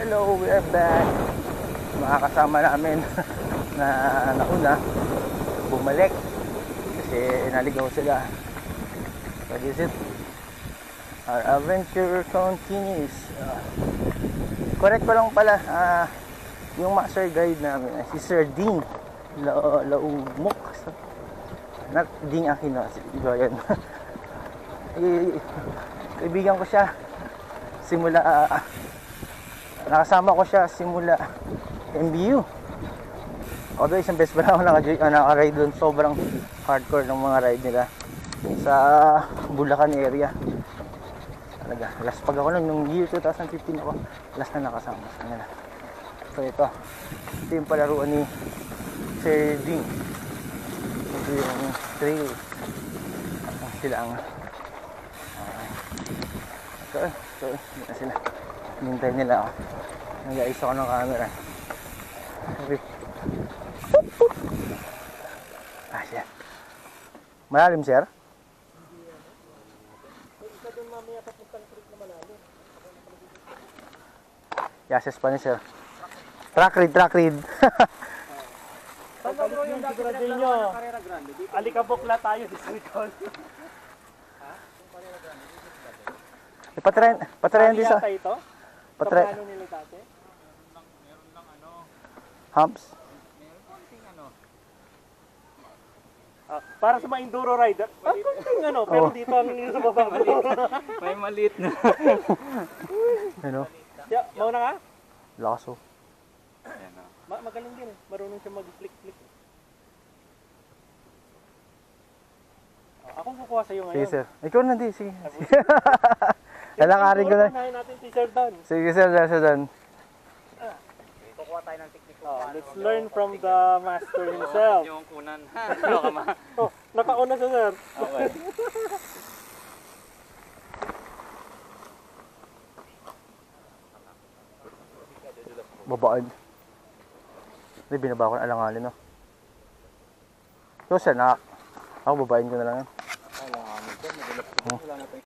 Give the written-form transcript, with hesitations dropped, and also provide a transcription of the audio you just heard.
Hello, we are back. Mga kasama namin na nauna bumalik kasi naligaw sila. What is it? Our adventure continues. Correct ko lang pala, yung master guide namin si Sir Ding Laumok. Not Ding Aquino, iba yan. Kaibigan ko siya simula nakasama ko siya simula MBU. Although isang beses pa lang ako naka-ride doon. Sobrang hardcore ng mga ride nila sa Bulacan area. Talaga, last pag ako nun, nung year 2015 ako, last na nakasama sa kanila. So ito yung palaruan ni Sir Ding. Ito yung trail. Sila ang ito, hindi na sila. Hintay nila ako. Nag-ayos ako ng camera. Siya. Malalim, sir? Yases pa ni sir. Track read. Saan ba yung dati nyo? Alikabok-la tayo this weekend. Patrayan din sa... ito? Patrayan. Sa plano nila dati? Meron lang Humps. meron konting Para sa mga enduro rider. Konting pero dito ang sa baba. may maliit na. Ano? Mauna nga? Lakas oh. Magaling din eh. Marunong siya mag-flick-flick. Ako kukuha sa'yo ngayon. Sige sir. Ikaw na di. Sige. Lalakarin ko na. Unahin natin si Sir Dan. Sige sir. Kukuha tayo ng technique Let's learn from the master himself. yung kunan. Nakauna siya, sir. Okay. Babaan. Hindi, binaba ko na alangalin no. So sir, ako babain ko na lang yan. Alanganin ko,